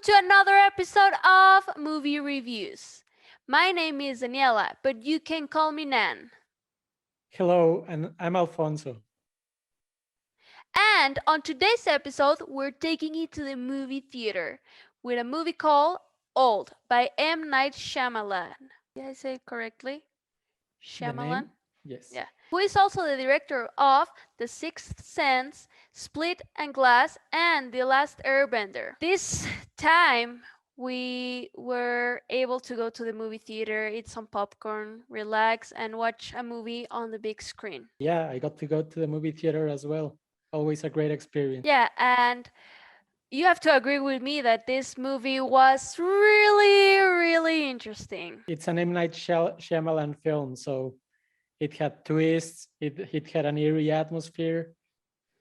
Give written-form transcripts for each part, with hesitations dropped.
to another episode of Movie Reviews. My name is Daniela, but you can call me Nan. Hello, and I'm Alfonso. And on today's episode, we're taking it to the movie theater with a movie called Old by M. Night Shyamalan. Did I say it correctly? The Shyamalan? name? Yes. Yeah. Who is also the director of The Sixth Sense, Split and Glass, and The Last Airbender. This time, we were able to go to the movie theater, eat some popcorn, relax, and watch a movie on the big screen. Yeah, I got to go to the movie theater as well. Always a great experience. Yeah, and you have to agree with me that this movie was really, really interesting. It's an M. Night Shyamalan film, so it had twists, it had an eerie atmosphere,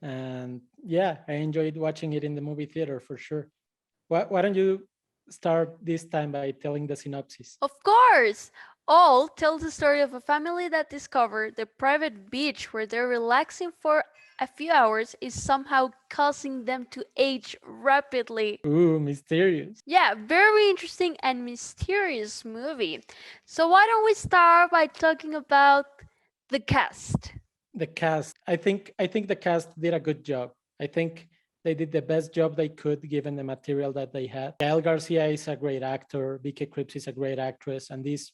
and yeah, I enjoyed watching it in the movie theater for sure. Why don't you start this time by telling the synopsis? Of course! All tells the story of a family that discovered the private beach where they're relaxing for a few hours is somehow causing them to age rapidly. Ooh, mysterious. Yeah, very interesting and mysterious movie. So why don't we start by talking about the cast? The cast. I think the cast did a good job. I think they did the best job they could given the material that they had. Gael Garcia is a great actor, Vicky Krieps is a great actress, and these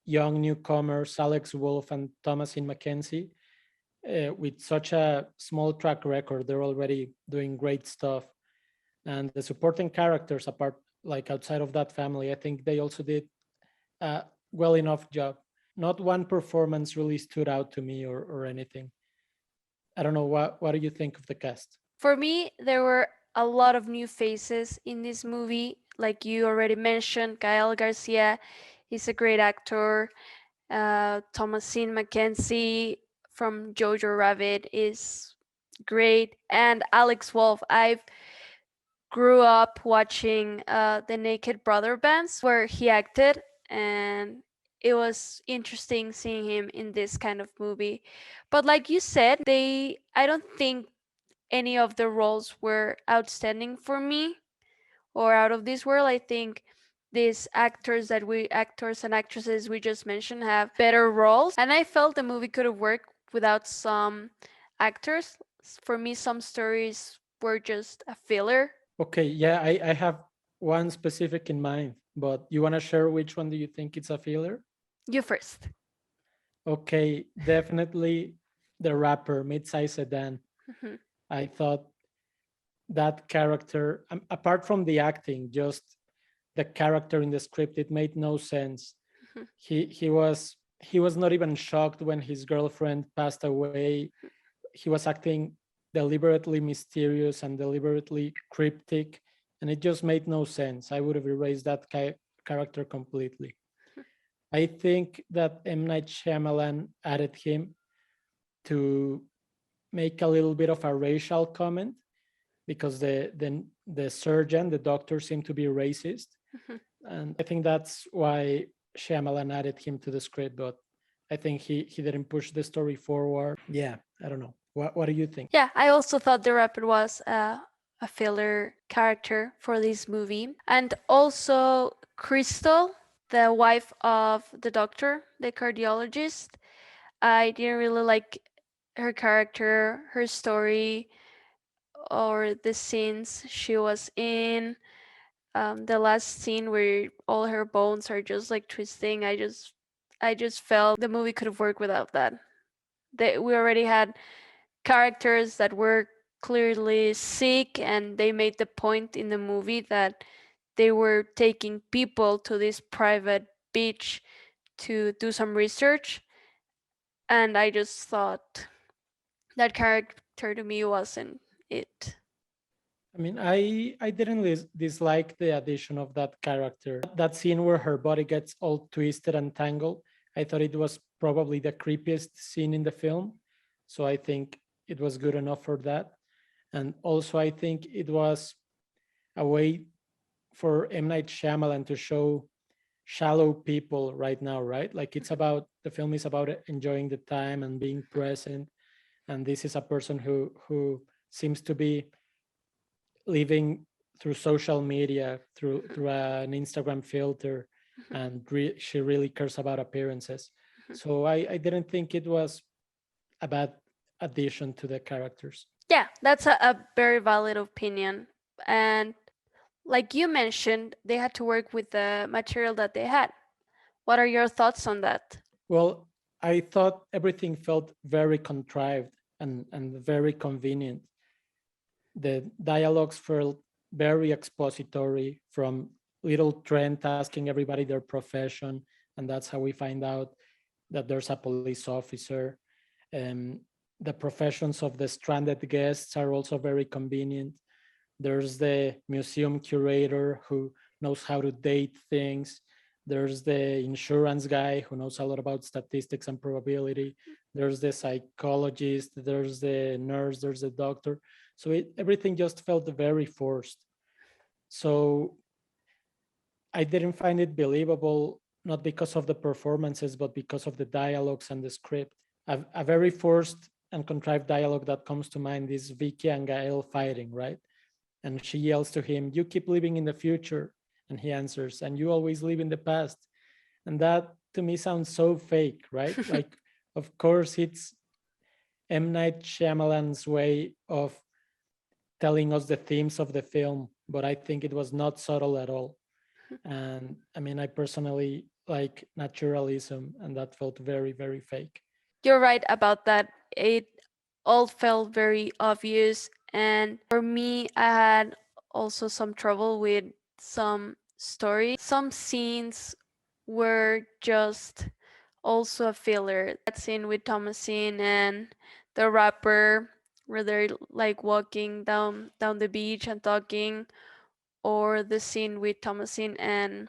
young newcomers, Alex Wolff and Thomasin McKenzie, with such a small track record, they're already doing great stuff. And the supporting characters, apart like outside of that family, I think they also did a well enough job. Not one performance really stood out to me or anything. I don't know what do you think of the cast? For me, there were a lot of new faces in this movie. Like you already mentioned, Gael Garcia is a great actor. Thomasin McKenzie from Jojo Rabbit is great, and Alex Wolff. I grew up watching the Naked Brother bands where he acted, and it was interesting seeing him in this kind of movie. But like you said, I don't think any of the roles were outstanding for me or out of this world. I think these actors and actresses we just mentioned have better roles, and I felt the movie could have worked without some actors. For me, some stories were just a filler. Okay, yeah, I have one specific in mind, but you want to share which one do you think it's a filler? You first. Okay, definitely the rapper Midsize Sedan. Mhm. I thought that character, apart from the acting, just the character in the script, it made no sense. Mhm. He was not even shocked when his girlfriend passed away. He was acting deliberately mysterious and deliberately cryptic, and it just made no sense. I would have erased that character completely. I think that M. Night Shyamalan added him to make a little bit of a racial comment because the surgeon, the doctor, seemed to be racist, Mhm. and I think that's why Shyamalan added him to the script. But I think he didn't push the story forward. Yeah, I don't know. What do you think? Yeah, I also thought the rapper was a filler character for this movie. And also Crystal, the wife of the doctor, the cardiologist. I didn't really like her character, her story, or the scenes she was in. The last scene where all her bones are just like twisting. I just felt the movie could have worked without that. We already had characters that were clearly sick, and they made the point in the movie that they were taking people to this private beach to do some research, and I just thought that character to me wasn't it. I mean, I didn't dislike the addition of that character. That scene where her body gets all twisted and tangled, I thought it was probably the creepiest scene in the film. So I think it was good enough for that. And also, I think it was a way for M. Night Shyamalan to show shallow people right now, right? Like the film is about enjoying the time and being present. And this is a person who seems to be living through social media, through an Instagram filter, and she really cares about appearances. So I didn't think it was a bad addition to the characters. Yeah, that's a very valid opinion. And like you mentioned, they had to work with the material that they had. What are your thoughts on that? Well, I thought everything felt very contrived and very convenient. The dialogues felt very expository, from little Trent asking everybody their profession, and that's how we find out that there's a police officer. Um, the professions of the stranded guests are also very convenient. There's the museum curator who knows how to date things. There's the insurance guy who knows a lot about statistics and probability. There's the psychologist. There's the nurse. There's the doctor. So everything just felt very forced. So I didn't find it believable, not because of the performances, but because of the dialogues and the script. A very forced and contrived dialogue that comes to mind is Vicky and Gael fighting, right? And she yells to him, "You keep living in the future." And he answers, "And you always live in the past." And that to me sounds so fake, right? Like, of course, it's M. Night Shyamalan's way of telling us the themes of the film, but I think it was not subtle at all. And I mean, I personally like naturalism, and that felt very, very fake. You're right about that. It all felt very obvious. And for me, I had also some trouble with some story. Some scenes were just also a filler. That scene with Thomasine and the rapper where they're like walking down the beach and talking, or the scene with Thomasine and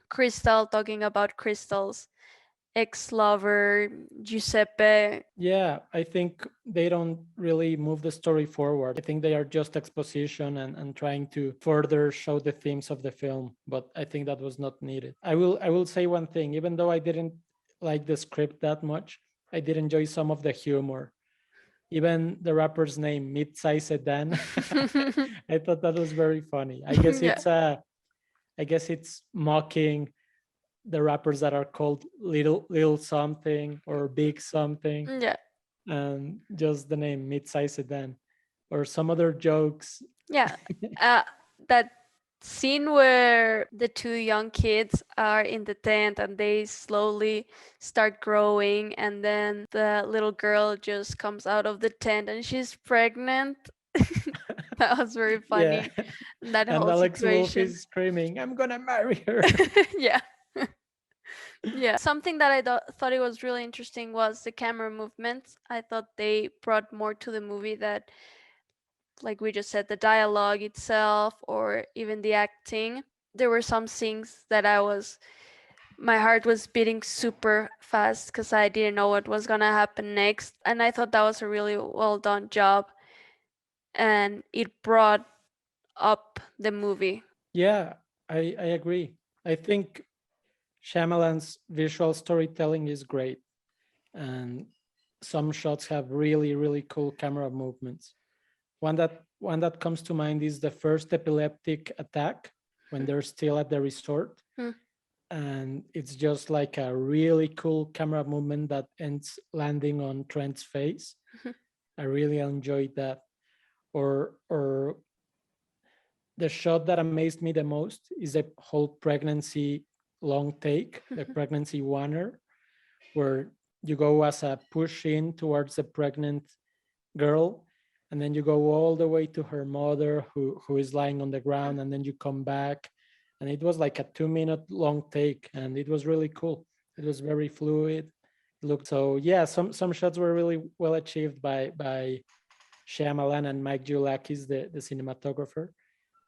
Crystal talking about Crystal's ex-lover Giuseppe. Yeah, I think they don't really move the story forward. I think they are just exposition and trying to further show the themes of the film, but I think that was not needed. I will say one thing, even though I didn't like the script that much, I did enjoy some of the humor. Even the rapper's name, Mid-Size Sedan, I thought that was very funny. Yeah. I guess it's mocking the rappers that are called little something or big something, Yeah. and just the name Mid-Size Sedan, or some other jokes. Yeah. Uh, that scene where the two young kids are in the tent and they slowly start growing, and then the little girl just comes out of the tent and she's pregnant. That was very Yeah. funny. That And whole Alex Wolf situation. is screaming, "I'm gonna marry her." Yeah. Yeah. Something that I thought it was really interesting was the camera movements. I thought they brought more to the movie, that like we just said, the dialogue itself or even the acting. There were some scenes that my heart was beating super fast because I didn't know what was gonna happen next. And I thought that was a really well done job, and it brought up the movie. Yeah, I agree. I think Shyamalan's visual storytelling is great, and some shots have really, really cool camera movements. One that comes to mind is the first epileptic attack when they're still at the resort, Hmm. and it's just like a really cool camera movement that ends landing on Trent's face. I really enjoyed that. Or the shot that amazed me the most is the whole pregnancy long take, the pregnancy oneer, where you go as a push in towards the pregnant girl, and then you go all the way to her mother who is lying on the ground, and then you come back, and it was like a 2 minute long take, and it was really cool. It was very fluid. It looked so, yeah, some shots were really well achieved by Shyamalan and Mike Giulakis, the cinematographer.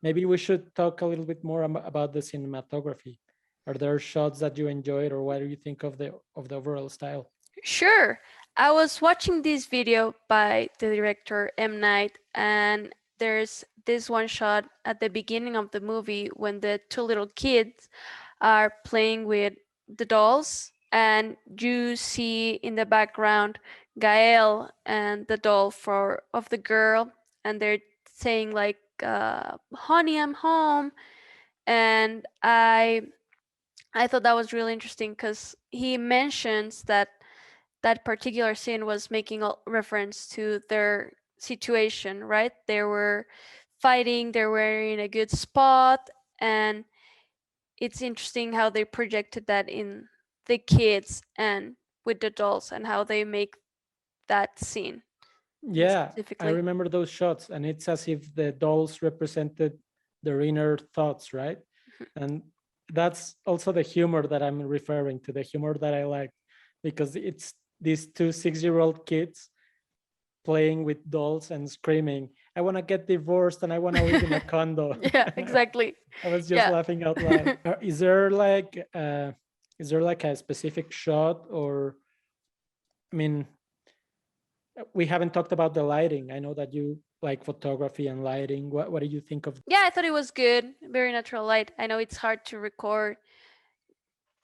Maybe we should talk a little bit more about the cinematography. Are there shots that you enjoyed, or what do you think of the overall style? Sure. I was watching this video by the director M. Night, and there's this one shot at the beginning of the movie when the two little kids are playing with the dolls, and you see in the background Gael and the doll of the girl, and they're saying like "Honey, I'm home," and I thought that was really interesting because he mentions that that particular scene was making a reference to their situation, right? They were fighting, they were in a good spot, and it's interesting how they projected that in the kids and with the dolls and how they make that scene Yeah, I specifically. remember those shots, and it's as if the dolls represented their inner thoughts, right? And that's also the humor that I'm referring to, the humor that I like, because it's these two 6-year-old kids playing with dolls and screaming, "I want to get divorced and I want to live in a condo." Yeah, exactly. I was just Yeah. laughing out loud. Is there like a specific shot, or I mean, we haven't talked about the lighting. I know that you like photography and lighting. What do you think of? Yeah, I thought it was good. Very natural light. I know it's hard to record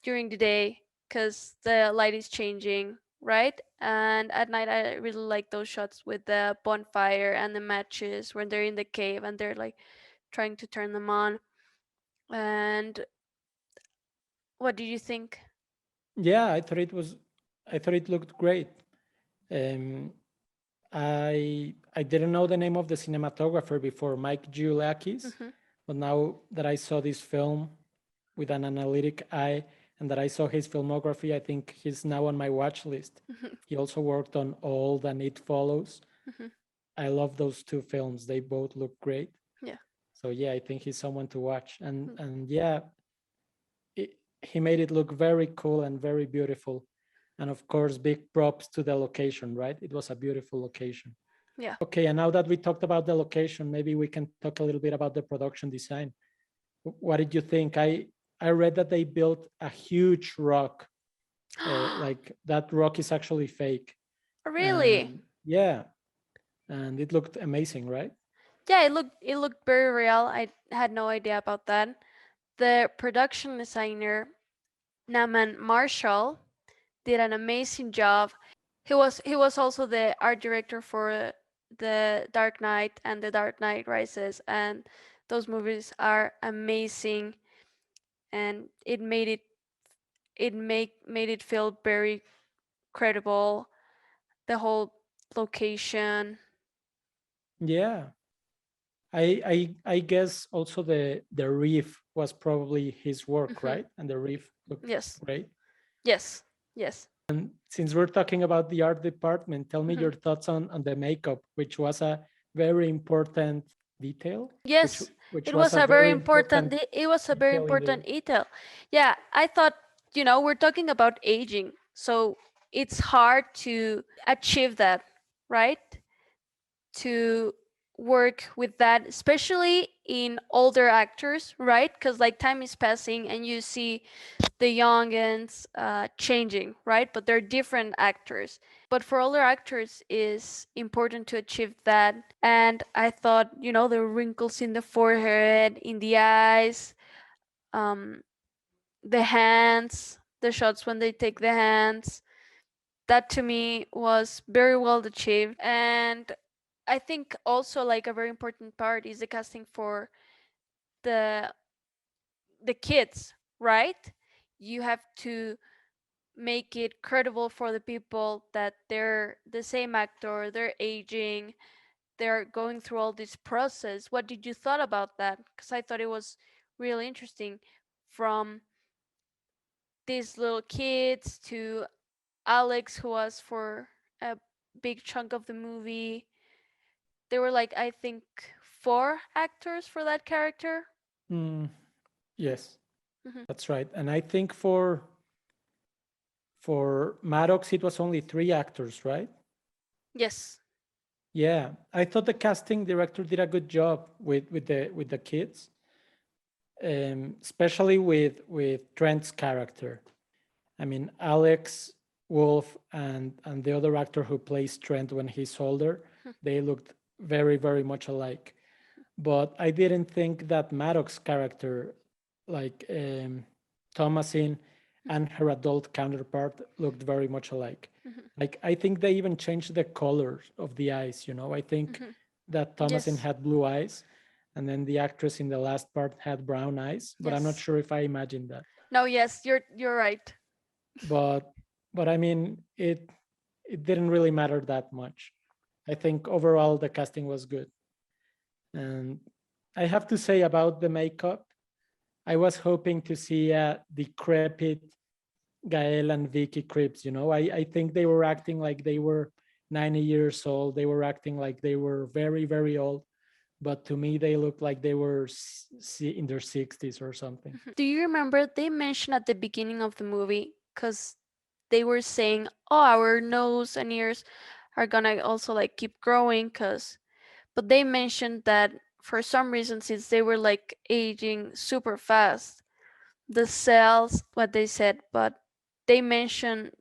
during the day because the light is changing, right? And at night, I really like those shots with the bonfire and the matches when they're in the cave and they're like trying to turn them on. And what did you think? Yeah, I thought it looked great. Um, I didn't know the name of the cinematographer before, Mike Giulakis, Hmm. but now that I saw this film with an analytic eye and that I saw his filmography, I think he's now on my watch list. Hmm. He also worked on Old and It Follows. Hmm. I love those two films. They both look great. Yeah. So yeah, I think he's someone to watch. And Mm. and yeah, he made it look very cool and very beautiful. And of course, big props to the location, right? It was a beautiful location. Yeah. Okay, and now that we talked about the location, maybe we can talk a little bit about the production design. What did you think? I read that they built a huge rock. Like that rock is actually fake, Really? and yeah, and it looked amazing, right? Yeah, it looked very real. I had no idea about that. The production designer Naman Marshall did an amazing job. He was also the art director for the Dark Knight and the Dark Knight Rises, and those movies are amazing, and it made it feel very credible. The whole location. Yeah, I guess also the reef was probably his work, Hmm. right? And the reef looked Yes, great. yes, yes. Since we're talking about the art department, tell me Hmm. your thoughts on the makeup, which was a very important detail, which Yes, which it was was a a very very important. important It was a very detail in the. important detail. Yeah, I thought we're talking about aging, so it's hard to achieve that, right? To work with that, especially in older actors, right? Because like time is passing and you see the youngins changing, right? But they're different actors. But for older actors, is important to achieve that. And I thought, the wrinkles in the forehead, in the eyes, um, the hands, the shots when they take the hands. That to me was very well achieved. And I think also like a very important part is the casting for the the kids, right? You have to make it credible for the people that they're the same actor, they're aging, they're going through all this process. What did you thought about that? Because I thought it was really interesting, from these little kids to Alex, who was for a big chunk of the movie. There were like, I think, four actors for that character. Mm, yes, Hmm. that's right. And I think for Maddox, it was only 3 actors, right? Yes. Yeah, I thought the casting director did a good job with the kids, especially with Trent's character. I mean, Alex Wolf and the other actor who plays Trent when he's older, they looked very very much alike. But I didn't think that Maddox's character, like Thomasin, and her adult counterpart looked very much alike. Hmm. Like I think they even changed the colors of the eyes. I think Hmm. that Thomasin Yes. had blue eyes, and then the actress in the last part had brown eyes, but I'm not Yes. sure if I imagined that. No, yes, you're right. But I mean, it didn't really matter that much. I think overall the casting was good. And I have to say about the makeup, I was hoping to see a decrepit Gael and Vicky Cripps. I think they were acting like they were 90 years old. They were acting like they were very, very old. But to me, they looked like they were in their 60s or something. Do you remember they mentioned at the beginning of the movie, because they were saying, "Oh, our nose and ears are gonna also like keep growing," cause but they mentioned that for some reason, since they were like aging super fast, the cells, what they said, but they mentioned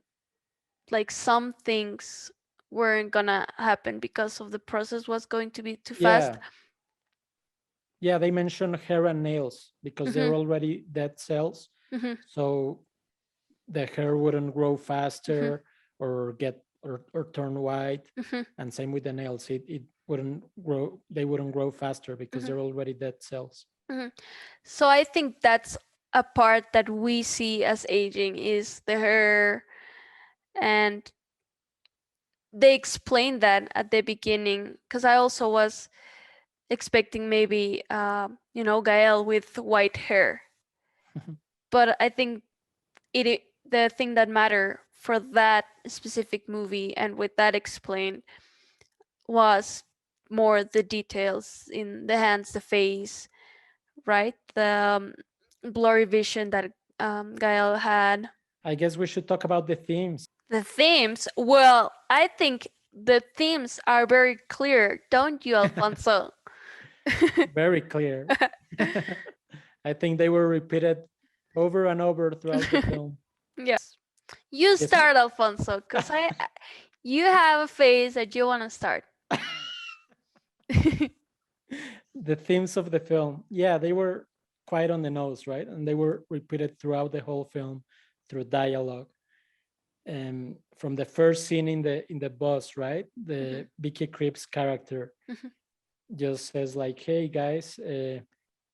like some things weren't gonna happen because of the process was going to be too fast. Yeah. Yeah, they mentioned hair and nails because they're Mhm. already dead cells. Mhm. So the hair wouldn't grow Mhm. faster or get or turn white. Mhm. And same with the nails. It wouldn't grow, they wouldn't grow faster because Mhm. they're already dead cells. Mhm. So I think that's a part that we see as aging is the hair, and they explained that at the beginning because I also was expecting maybe Gael with white hair, but I think the thing that matter for that specific movie and with that explained was more the details in the hands, the face, right? The blurry vision that Gael had. I guess we should talk about the themes. The themes, well, I think the themes are very clear, don't you, Alfonso? Very clear. I think they were repeated over and over throughout the film. Yes. You Yes. start, Alfonso, because you have a face that you want to start. The themes of the film, yeah, they were quite on the nose, right? And they were repeated throughout the whole film through dialogue. From the first scene in the bus, right? The Vicky Krieps character just says like, "Hey guys,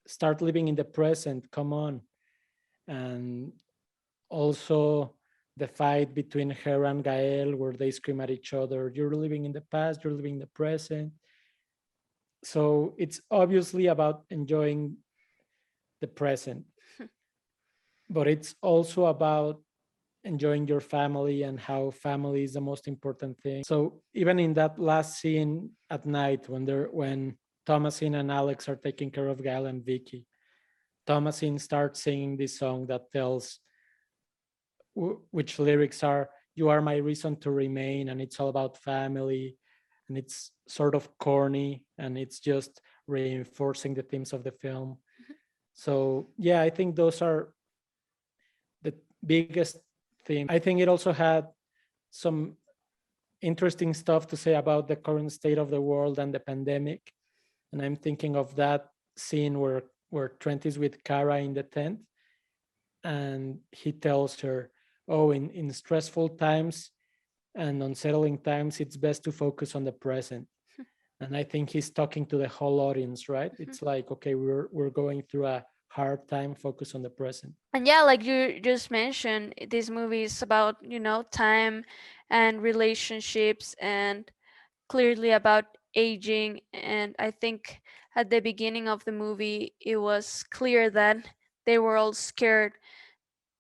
start living in the present. Come on." And also the fight between her and Gael, where they scream at each other, "You're living in the past. You're living in the present." So it's obviously about enjoying the present, but it's also about enjoying your family and how family is the most important thing. So even in that last scene at night when Thomasine and Alex are taking care of Gail and Vicky, Thomasine starts singing this song that tells which lyrics are "You are my reason to remain," and it's all about family, and it's sort of corny, and it's just reinforcing the themes of the film. So yeah, I think those are the biggest theme. I think it also had some interesting stuff to say about the current state of the world and the pandemic. And I'm thinking of that scene where Trent is with Kara in the tent, and he tells her, "Oh, in stressful times and unsettling times, it's best to focus on the present." And I think he's talking to the whole audience, right? It's like, okay, we're going through a hard time, focus on the present. And yeah, like you just mentioned, this movie is about, time and relationships and clearly about aging. And I think at the beginning of the movie, it was clear that they were all scared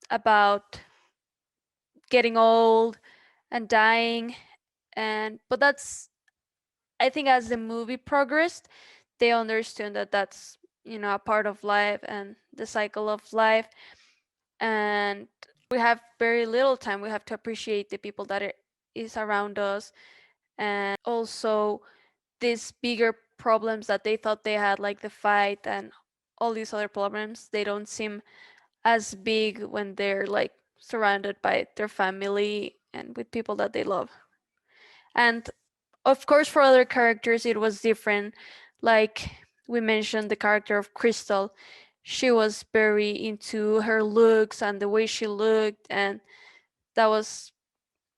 about getting old and dying. But that's, I think, as the movie progressed, they understood that that's, a part of life and the cycle of life. And we have very little time. We have to appreciate the people that is around us, and also these bigger problems that they thought they had, like the fight and all these other problems, they don't seem as big when they're like surrounded by their family and with people that they love. And of course, for other characters, it was different. Like we mentioned, the character of Crystal, she was very into her looks and the way she looked, and that was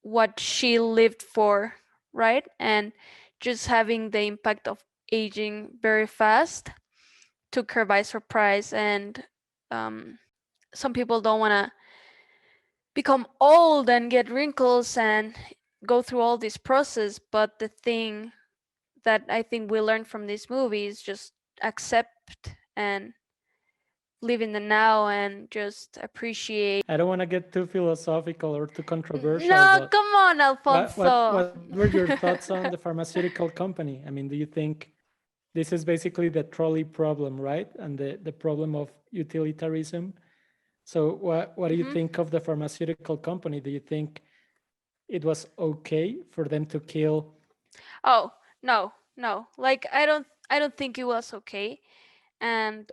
what she lived for, right? And just having the impact of aging very fast. took her by surprise, and um, some people don't want to become old and get wrinkles and go through all this process. But the thing that I think we learned from this movie is just accept and live in the now and just appreciate. I don't want to get too philosophical or too controversial, No, but come on, Alfonso. what were your thoughts on the pharmaceutical company? I mean, do you think this is basically the trolley problem, right? And the problem of utilitarianism. So what do you Mhm. think of the pharmaceutical company? Do you think it was okay for them to kill? Oh, no, no. Like I don't think it was okay. And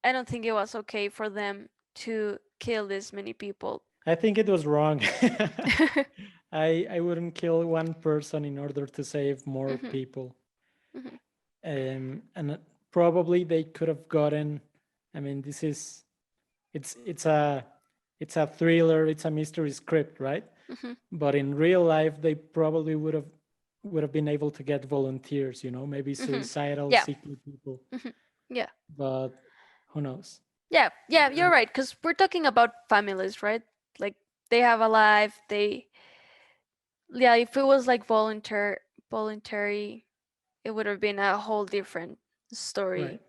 I don't think it was okay for them to kill this many people. I think it was wrong. I wouldn't kill one person in order to save more Mhm, people. mhm, And probably they could have gotten. I mean, this is it's a thriller, it's a mystery script, right? mhm, But in real life, they probably would have been able to get volunteers, maybe mhm. suicidal, Yeah. sickly people. Mhm. Yeah. But who knows? Yeah. Yeah. You're And right. Because we're talking about families, right? Like they have a life. Yeah. If it was like voluntary, it would have been a whole different right. story.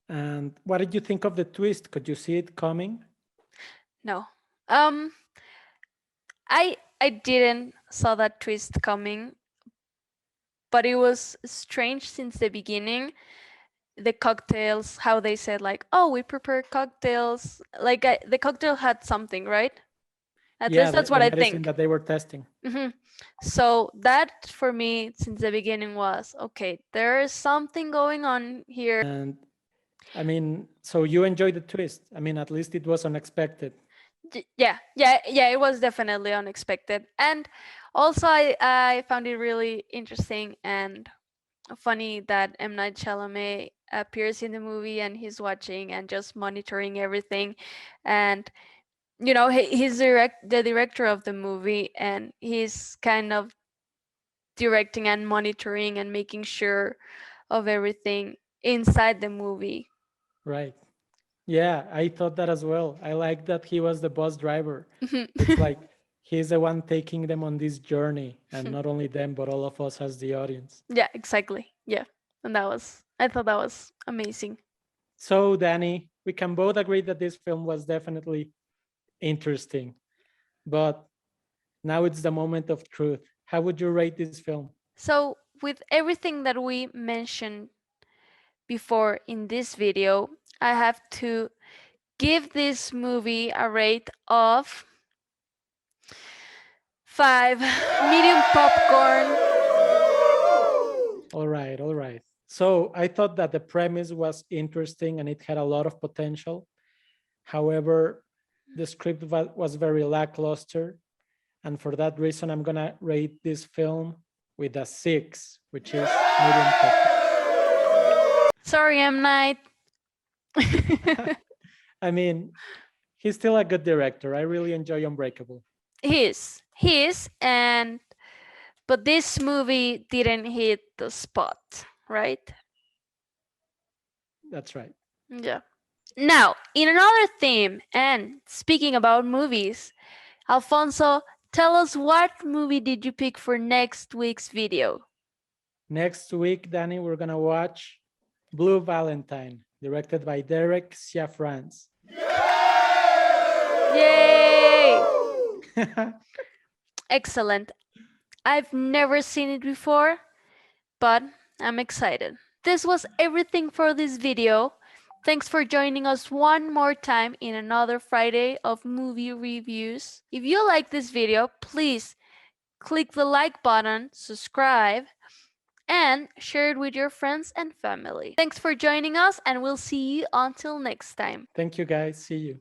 And what did you think of the twist? Could you see it coming? No. Um. I didn't saw that twist coming, but it was strange since the beginning. The cocktails, how they said like, "Oh, we prepare cocktails." Like the cocktail had something, right? At Yeah, least that's the what I medicine think. that they were testing. hmm So that for me since the beginning was okay. There is something going on here. And I mean, so you enjoyed the twist. I mean, at least it was unexpected. Yeah, yeah, yeah. It was definitely unexpected, and also I found it really interesting and funny that M Night Chalamet appears in the movie and he's watching and just monitoring everything, and he's the director of the movie, and he's kind of directing and monitoring and making sure of everything inside the movie. Right. Yeah, I thought that as well. I like that he was the bus driver. It's Mhm. like he's the one taking them on this journey, and not only them, but all of us as the audience. Yeah, exactly. Yeah, and I thought that was amazing. So, Danny, we can both agree that this film was definitely interesting, but now it's the moment of truth. How would you rate this film? So with everything that we mentioned before in this video, I have to give this movie a rate of 5 medium popcorn. All right, all right. So, I thought that the premise was interesting and it had a lot of potential. However, the script was very lackluster. And for that reason, I'm going to rate this film with a 6, which is medium Sorry, M Night. popcorn. I mean, he's still a good director. I really enjoy Unbreakable. He is, and but this movie didn't hit the spot, right? That's right. Yeah. Now, in another theme, and speaking about movies, Alfonso, tell us what movie did you pick for next week's video? Next week, Danny, we're going to watch Blue Valentine, directed by Derek Ciafrance. Yay! Excellent. I've never seen it before, but I'm excited. This was everything for this video. Thanks for joining us one more time in another Friday of movie reviews. If you like this video, please click the like button, subscribe, and share it with your friends and family. Thanks for joining us, and we'll see you until next time. Thank you, guys. See you.